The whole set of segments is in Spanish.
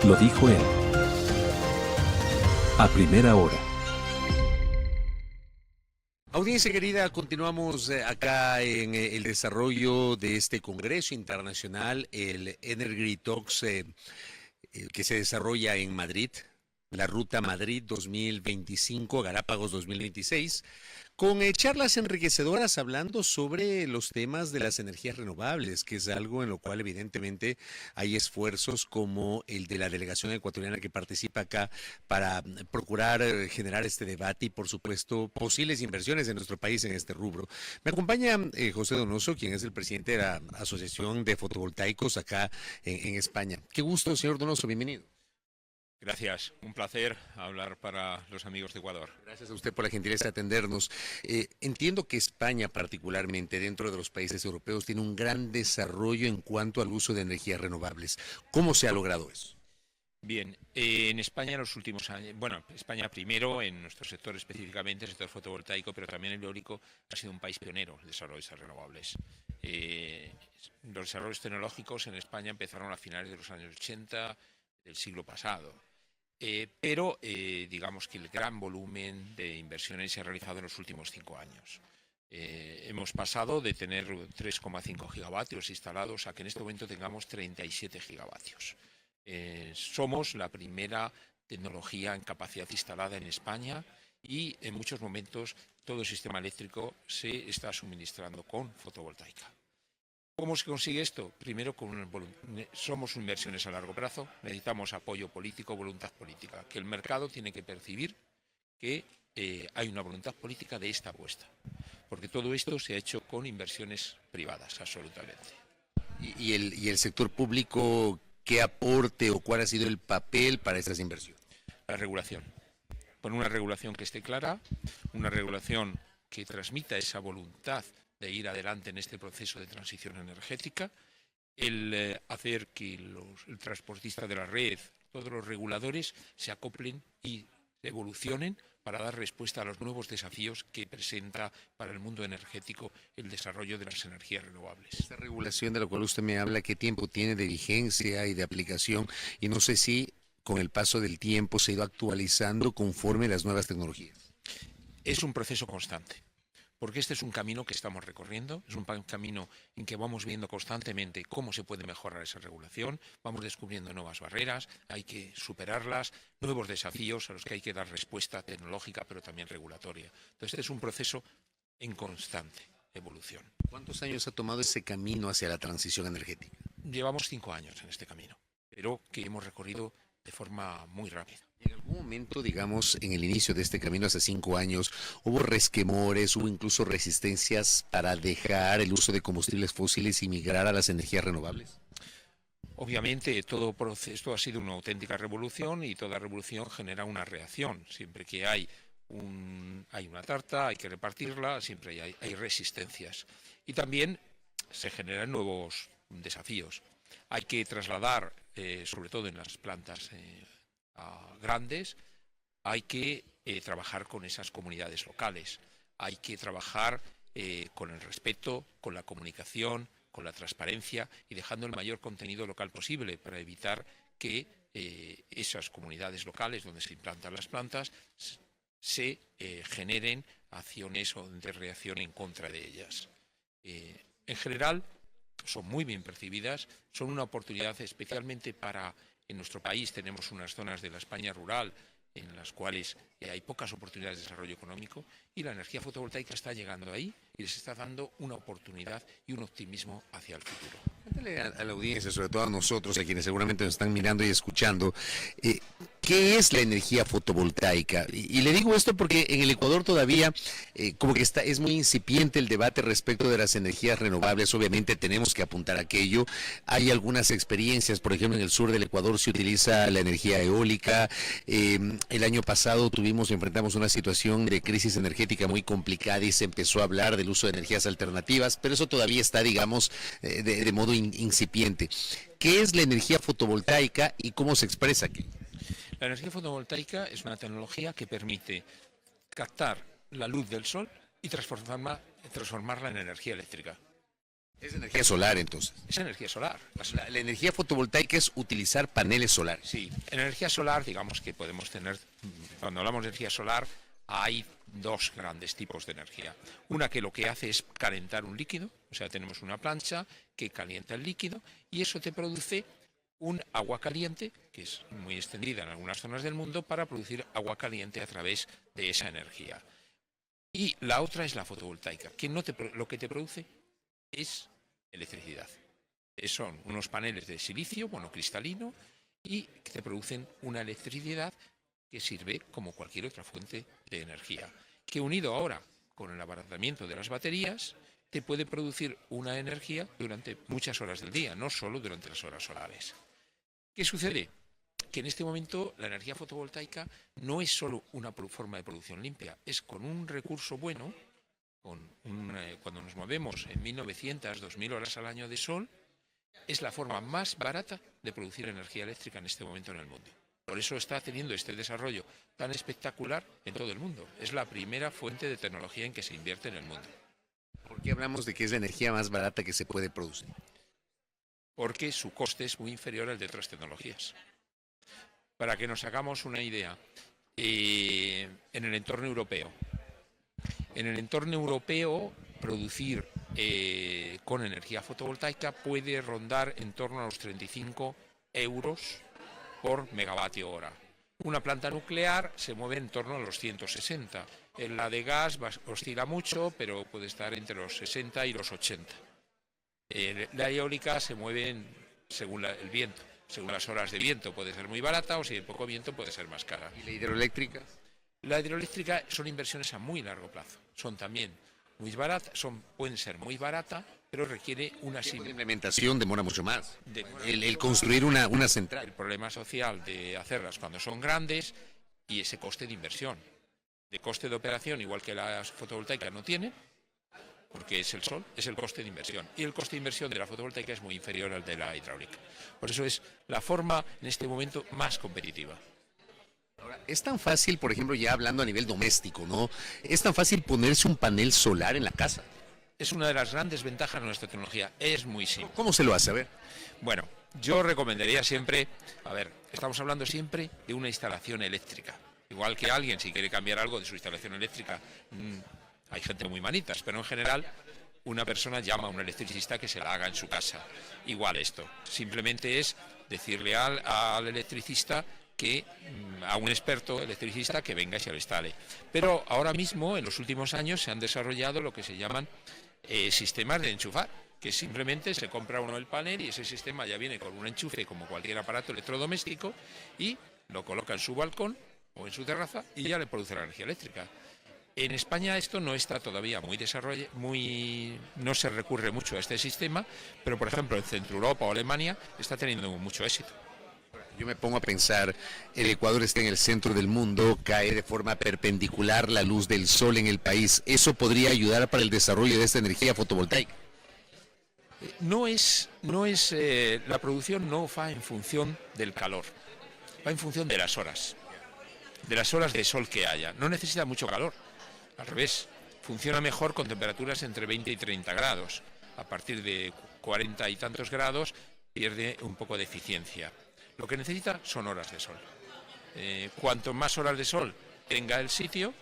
Lo dijo él. A primera hora. Audiencia querida, continuamos acá en el desarrollo de este Congreso Internacional, el Energy Talks, que se desarrolla en Madrid, la Ruta Madrid 2025, Galápagos 2026, con charlas enriquecedoras hablando sobre los temas de las energías renovables, que es algo en lo cual evidentemente hay esfuerzos como el de la delegación ecuatoriana que participa acá para procurar generar este debate y por supuesto posibles inversiones en nuestro país en este rubro. Me acompaña José Donoso, quien es el presidente de la Asociación de Fotovoltaicos acá en España. Qué gusto, señor Donoso, bienvenido. Gracias, un placer hablar para los amigos de Ecuador. Gracias a usted por la gentileza de atendernos. Entiendo que España particularmente dentro de los países europeos tiene un gran desarrollo en cuanto al uso de energías renovables. ¿Cómo se ha logrado eso? Bien, en España en los últimos años, bueno, España primero en nuestro sector específicamente, el sector fotovoltaico, pero también el eólico, ha sido un país pionero en el desarrollo de estas renovables. Los desarrollos tecnológicos en España empezaron a finales de los años 80 del siglo pasado. Pero digamos que el gran volumen de inversiones se ha realizado en los últimos 5 años. Hemos pasado de tener 3,5 gigavatios instalados a que en este momento tengamos 37 gigavatios. Somos la primera tecnología en capacidad instalada en España y en muchos momentos todo el sistema eléctrico se está suministrando con fotovoltaica. ¿Cómo se consigue esto? Primero, somos inversiones a largo plazo, necesitamos apoyo político, voluntad política, que el mercado tiene que percibir que hay una voluntad política de esta apuesta, porque todo esto se ha hecho con inversiones privadas, absolutamente. ¿Y el sector público qué aporte o cuál ha sido el papel para estas inversiones? La regulación. Con una regulación que esté clara, una regulación que transmita esa voluntad de ir adelante en este proceso de transición energética, el hacer que el transportista de la red, todos los reguladores se acoplen y evolucionen para dar respuesta a los nuevos desafíos que presenta para el mundo energético el desarrollo de las energías renovables. Esta regulación de la cual usted me habla, ¿qué tiempo tiene de vigencia y de aplicación? Y no sé si con el paso del tiempo se ha ido actualizando conforme las nuevas tecnologías. Es un proceso constante. Porque este es un camino que estamos recorriendo, es un camino en que vamos viendo constantemente cómo se puede mejorar esa regulación, vamos descubriendo nuevas barreras, hay que superarlas, nuevos desafíos a los que hay que dar respuesta tecnológica pero también regulatoria. Entonces este es un proceso en constante evolución. ¿Cuántos años ha tomado ese camino hacia la transición energética? Llevamos 5 años en este camino, pero que hemos recorrido de forma muy rápida. En algún momento, digamos, en el inicio de este camino hace 5 años, hubo resquemores, hubo incluso resistencias para dejar el uso de combustibles fósiles y migrar a las energías renovables. Obviamente todo proceso ha sido una auténtica revolución y toda revolución genera una reacción. Siempre que hay una tarta, hay que repartirla, siempre hay resistencias. Y también se generan nuevos desafíos. Hay que trasladar, sobre todo en las plantas grandes, hay que trabajar con esas comunidades locales, hay que trabajar con el respeto, con la comunicación, con la transparencia y dejando el mayor contenido local posible para evitar que esas comunidades locales donde se implantan las plantas se generen acciones de reacción en contra de ellas. En general, son muy bien percibidas, son una oportunidad especialmente en nuestro país tenemos unas zonas de la España rural en las cuales hay pocas oportunidades de desarrollo económico y la energía fotovoltaica está llegando ahí y les está dando una oportunidad y un optimismo hacia el futuro. Cuéntale a la audiencia, sobre todo a nosotros, a quienes seguramente nos están mirando y escuchando, ¿qué es la energía fotovoltaica? Y le digo esto porque en el Ecuador todavía como que es muy incipiente el debate respecto de las energías renovables. Obviamente tenemos que apuntar a aquello. Hay algunas experiencias, por ejemplo, en el sur del Ecuador se utiliza la energía eólica. El año pasado enfrentamos una situación de crisis energética muy complicada y se empezó a hablar del uso de energías alternativas, pero eso todavía está, digamos, de modo incipiente. ¿Qué es la energía fotovoltaica y cómo se expresa aquí? La energía fotovoltaica es una tecnología que permite captar la luz del sol y transformarla en energía eléctrica. Es energía solar, entonces. Es energía solar. La energía fotovoltaica es utilizar paneles solares. Sí, en energía solar, digamos que podemos tener, cuando hablamos de energía solar, hay dos grandes tipos de energía. Una que lo que hace es calentar un líquido, o sea, tenemos una plancha que calienta el líquido y eso te produce un agua caliente, que es muy extendida en algunas zonas del mundo, para producir agua caliente a través de esa energía. Y la otra es la fotovoltaica, que lo que te produce es electricidad. Son unos paneles de silicio, cristalino, y que te producen una electricidad que sirve como cualquier otra fuente de energía, que unido ahora con el abaratamiento de las baterías, te puede producir una energía durante muchas horas del día, no solo durante las horas solares. ¿Qué sucede? Que en este momento la energía fotovoltaica no es solo una forma de producción limpia, es con un recurso bueno, cuando nos movemos en 1900, 2000 horas al año de sol, es la forma más barata de producir energía eléctrica en este momento en el mundo. Por eso está teniendo este desarrollo tan espectacular en todo el mundo. Es la primera fuente de tecnología en que se invierte en el mundo. ¿Por qué hablamos de que es la energía más barata que se puede producir? Porque su coste es muy inferior al de otras tecnologías. Para que nos hagamos una idea, en el entorno europeo, producir con energía fotovoltaica puede rondar en torno a los 35 euros por megavatio hora. Una planta nuclear se mueve en torno a los 160. En la de gas oscila mucho, pero puede estar entre los 60 y los 80. La eólica se mueve según el viento. Según las horas de viento puede ser muy barata o si hay poco viento puede ser más cara. ¿Y la hidroeléctrica? La hidroeléctrica son inversiones a muy largo plazo. Son también muy baratas, pueden ser muy baratas, pero requiere una implementación demora mucho más. El construir una central. El problema social de hacerlas cuando son grandes y ese coste de inversión. De coste de operación, igual que las fotovoltaicas no tienen, porque es el sol, es el coste de inversión. Y el coste de inversión de la fotovoltaica es muy inferior al de la hidráulica. Por eso es la forma, en este momento, más competitiva. Ahora, es tan fácil, por ejemplo, ya hablando a nivel doméstico, ¿no? Es tan fácil ponerse un panel solar en la casa. Es una de las grandes ventajas de nuestra tecnología. Es muy simple. ¿Cómo se lo hace? A ver. Bueno, yo recomendaría siempre, estamos hablando siempre de una instalación eléctrica. Igual que alguien, si quiere cambiar algo de su instalación eléctrica, hay gente muy manitas, pero en general una persona llama a un electricista que se la haga en su casa. Igual esto. Simplemente es decirle al electricista a un experto electricista que venga y se lo instale. Pero ahora mismo, en los últimos años, se han desarrollado lo que se llaman sistemas de enchufar, que simplemente se compra uno el panel y ese sistema ya viene con un enchufe como cualquier aparato electrodoméstico y lo coloca en su balcón o en su terraza y ya le produce la energía eléctrica. En España esto no está todavía muy desarrollado, no se recurre mucho a este sistema, pero por ejemplo en Centro Europa o Alemania está teniendo mucho éxito. Yo me pongo a pensar, el Ecuador está en el centro del mundo, cae de forma perpendicular la luz del sol en el país. ¿Eso podría ayudar para el desarrollo de esta energía fotovoltaica? La producción no va en función del calor, va en función de las horas de sol que haya. No necesita mucho calor, al revés, funciona mejor con temperaturas entre 20 y 30 grados. A partir de 40 y tantos grados pierde un poco de eficiencia. Lo que necesita son horas de sol. Cuanto más horas de sol tenga el sitio,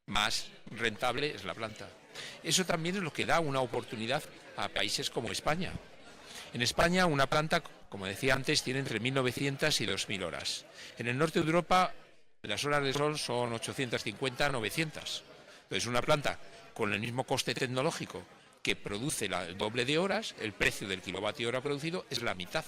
más rentable es la planta. Eso también es lo que da una oportunidad a países como España. En España una planta, como decía antes, tiene entre 1900 y 2000 horas. En el norte de Europa las horas de sol son 850, 900. Entonces una planta con el mismo coste tecnológico que produce el doble de horas, el precio del kilovatio hora producido es la mitad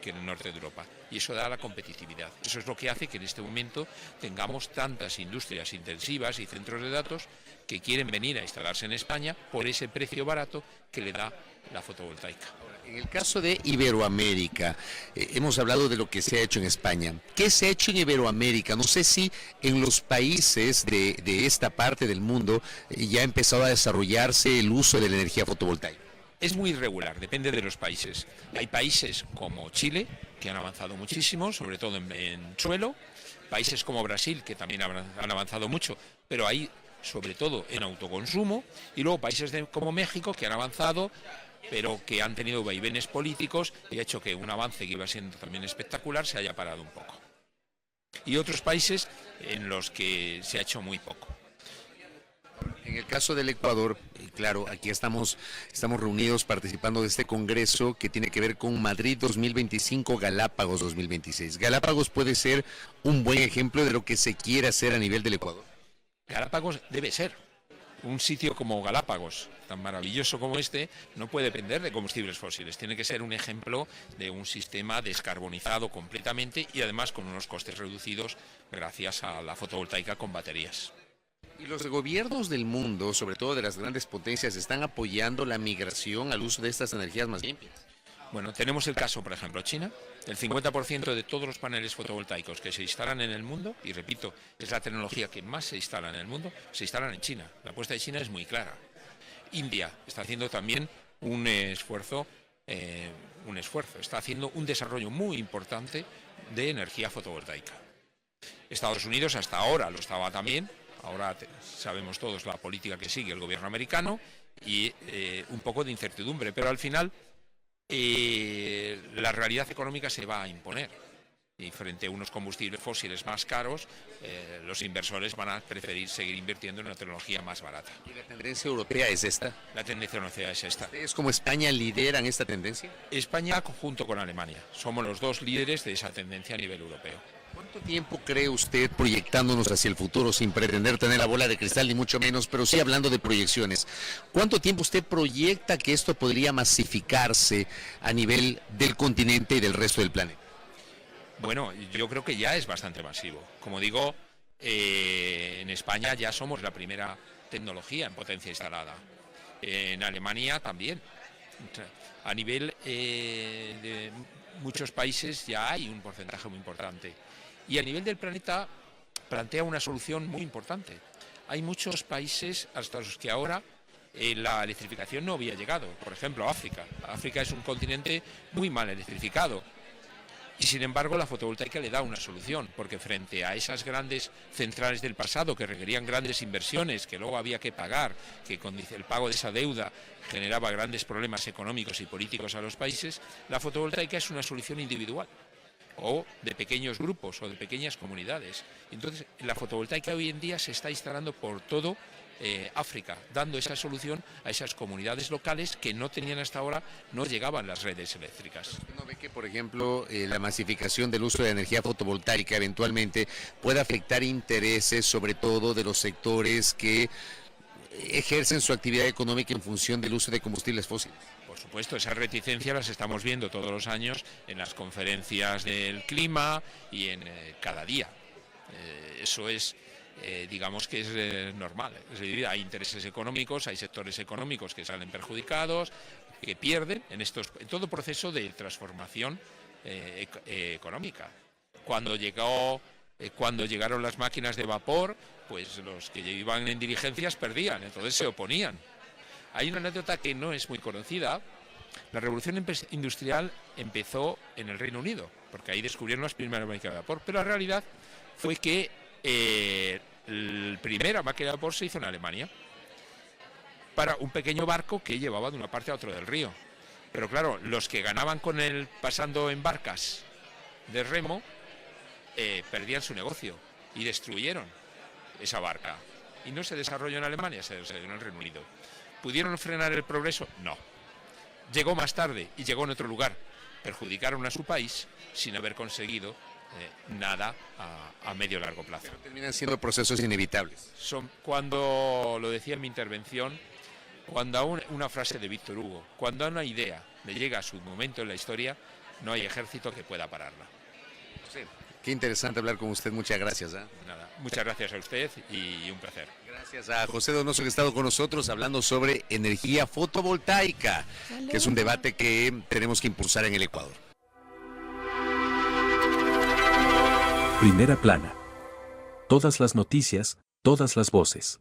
que en el norte de Europa. Y eso da la competitividad. Eso es lo que hace que en este momento tengamos tantas industrias intensivas y centros de datos que quieren venir a instalarse en España por ese precio barato que le da la fotovoltaica. En el caso de Iberoamérica, hemos hablado de lo que se ha hecho en España. ¿Qué se ha hecho en Iberoamérica? No sé si en los países de esta parte del mundo ya ha empezado a desarrollarse el uso de la energía fotovoltaica. Es muy irregular, depende de los países. Hay países como Chile, que han avanzado muchísimo, sobre todo en suelo. Países como Brasil, que también han avanzado mucho, pero ahí sobre todo en autoconsumo. Y luego países como México, que han avanzado pero que han tenido vaivenes políticos y ha hecho que un avance que iba siendo también espectacular se haya parado un poco. Y otros países en los que se ha hecho muy poco. En el caso del Ecuador, claro, aquí estamos reunidos participando de este congreso que tiene que ver con Madrid 2025, Galápagos 2026. Galápagos puede ser un buen ejemplo de lo que se quiere hacer a nivel del Ecuador. Galápagos debe ser. Un sitio como Galápagos, tan maravilloso como este, no puede depender de combustibles fósiles. Tiene que ser un ejemplo de un sistema descarbonizado completamente y además con unos costes reducidos gracias a la fotovoltaica con baterías. Y los gobiernos del mundo, sobre todo de las grandes potencias, están apoyando la migración al uso de estas energías más limpias. Bueno, tenemos el caso, por ejemplo, China. El 50% de todos los paneles fotovoltaicos que se instalan en el mundo, y repito, es la tecnología que más se instala en el mundo, se instalan en China. La apuesta de China es muy clara. India está haciendo también un esfuerzo, está haciendo un desarrollo muy importante de energía fotovoltaica. Estados Unidos hasta ahora lo estaba también. Ahora sabemos todos la política que sigue el gobierno americano y un poco de incertidumbre, pero al final la realidad económica se va a imponer. Y frente a unos combustibles fósiles más caros, los inversores van a preferir seguir invirtiendo en una tecnología más barata. ¿Y la tendencia europea es esta? La tendencia europea es esta. ¿Ustedes como España lideran esta tendencia? España junto con Alemania. Somos los dos líderes de esa tendencia a nivel europeo. ¿Cuánto tiempo cree usted, proyectándonos hacia el futuro, sin pretender tener la bola de cristal ni mucho menos, pero sí hablando de proyecciones, cuánto tiempo usted proyecta que esto podría masificarse a nivel del continente y del resto del planeta? Bueno, yo creo que ya es bastante masivo. Como digo, en España ya somos la primera tecnología en potencia instalada. En Alemania también. A nivel de muchos países ya hay un porcentaje muy importante. Y a nivel del planeta plantea una solución muy importante. Hay muchos países hasta los que ahora la electrificación no había llegado. Por ejemplo, África. África es un continente muy mal electrificado. Y sin embargo la fotovoltaica le da una solución, porque frente a esas grandes centrales del pasado que requerían grandes inversiones, que luego había que pagar, que con el pago de esa deuda generaba grandes problemas económicos y políticos a los países, la fotovoltaica es una solución individual, o de pequeños grupos, o de pequeñas comunidades. Entonces la fotovoltaica hoy en día se está instalando por todo África, dando esa solución a esas comunidades locales que no tenían hasta ahora, no llegaban las redes eléctricas. ¿No ve que, por ejemplo, la masificación del uso de energía fotovoltaica eventualmente puede afectar intereses, sobre todo de los sectores que ejercen su actividad económica en función del uso de combustibles fósiles? Por supuesto, esas reticencias las estamos viendo todos los años en las conferencias del clima y en cada día. Eso es... digamos que es normal, es decir, hay intereses económicos, hay sectores económicos que salen perjudicados, que pierden en todo proceso de transformación económica. Cuando llegaron las máquinas de vapor, pues los que iban en dirigencias perdían, entonces se oponían. Hay una anécdota que no es muy conocida. La revolución industrial empezó en el Reino Unido, porque ahí descubrieron las primeras máquinas de vapor, pero la realidad fue que la primera máquina de vapor se hizo en Alemania para un pequeño barco que llevaba de una parte a otra del río. Pero claro, los que ganaban con él pasando en barcas de remo perdían su negocio y destruyeron esa barca. Y no se desarrolló en Alemania, se desarrolló en el Reino Unido. ¿Pudieron frenar el progreso? No. Llegó más tarde y llegó en otro lugar. Perjudicaron a su país sin haber conseguido nada a medio largo plazo. Pero terminan siendo procesos inevitables. Cuando, lo decía en mi intervención, cuando a una frase de Víctor Hugo, cuando a una idea le llega a su momento en la historia, no hay ejército que pueda pararla. Sí. Qué interesante hablar con usted, muchas gracias. Nada, muchas gracias a usted y un placer. Gracias a José Donoso que ha estado con nosotros hablando sobre energía fotovoltaica, que es un debate que tenemos que impulsar en el Ecuador. Primera plana. Todas las noticias, todas las voces.